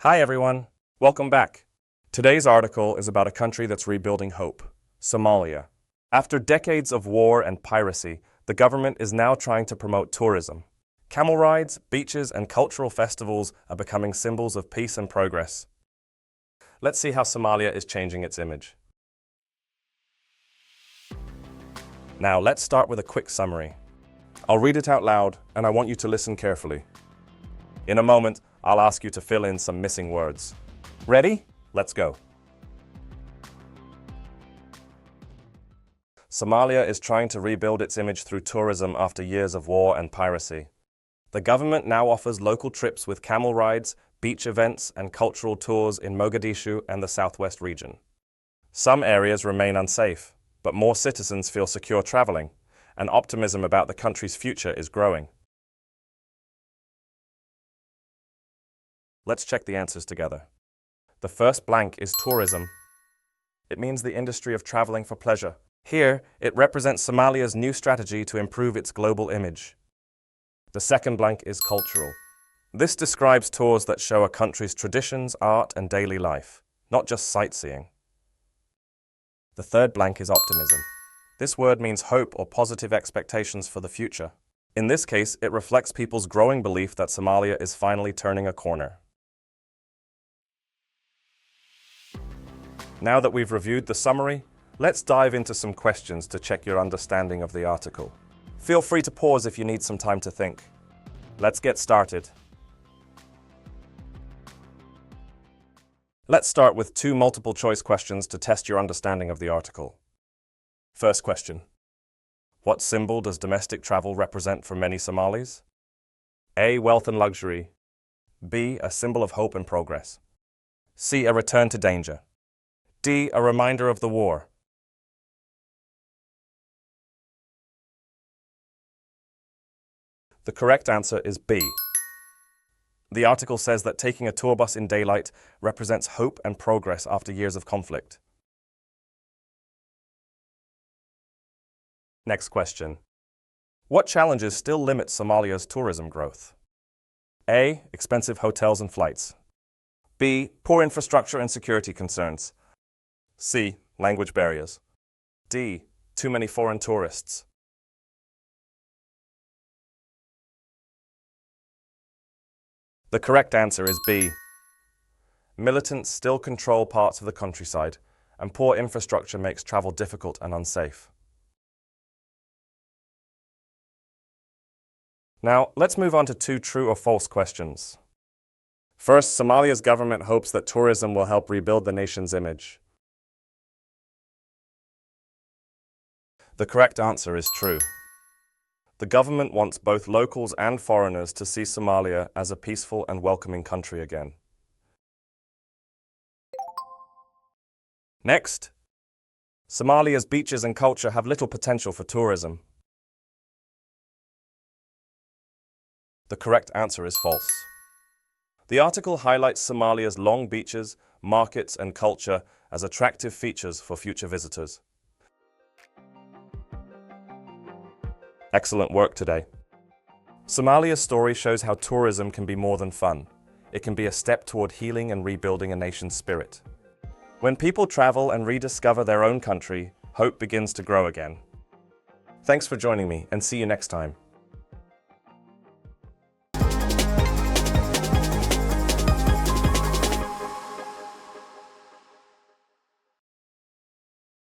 Hi everyone, welcome back. Today's article is about a country that's rebuilding hope, Somalia. After decades of war and piracy, the government is now trying to promote tourism. Camel rides, beaches, and cultural festivals are becoming symbols of peace and progress. Let's see how Somalia is changing its image. Now let's start with a quick summary. I'll read it out loud, and I want you to listen carefully. In a moment, I'll ask you to fill in some missing words. Ready? Let's go. Somalia is trying to rebuild its image through tourism after years of war and piracy. The government now offers local trips with camel rides, beach events, and cultural tours in Mogadishu and the southwest region. Some areas remain unsafe, but more citizens feel secure traveling, and optimism about the country's future is growing. Let's check the answers together. The first blank is tourism. It means the industry of traveling for pleasure. Here, it represents Somalia's new strategy to improve its global image. The second blank is cultural. This describes tours that show a country's traditions, art, and daily life, not just sightseeing. The third blank is optimism. This word means hope or positive expectations for the future. In this case, it reflects people's growing belief that Somalia is finally turning a corner. Now that we've reviewed the summary, let's dive into some questions to check your understanding of the article. Feel free to pause if you need some time to think. Let's get started. Let's start with two multiple-choice questions to test your understanding of the article. First question. What symbol does domestic travel represent for many Somalis? A. Wealth and luxury. B. A symbol of hope and progress. C. A return to danger. D. A reminder of the war. The correct answer is B. The article says that taking a tour bus in daylight represents hope and progress after years of conflict. Next question. What challenges still limit Somalia's tourism growth? A. Expensive hotels and flights. B. Poor infrastructure and security concerns. C. Language barriers. D. Too many foreign tourists. The correct answer is B. Militants still control parts of the countryside, and poor infrastructure makes travel difficult and unsafe. Now, let's move on to two true or false questions. First, Somalia's government hopes that tourism will help rebuild the nation's image. The correct answer is true. The government wants both locals and foreigners to see Somalia as a peaceful and welcoming country again. Next, Somalia's beaches and culture have little potential for tourism. The correct answer is false. The article highlights Somalia's long beaches, markets, and culture as attractive features for future visitors. Excellent work today. Somalia's story shows how tourism can be more than fun. It can be a step toward healing and rebuilding a nation's spirit. When people travel and rediscover their own country, hope begins to grow again. Thanks for joining me, and see you next time.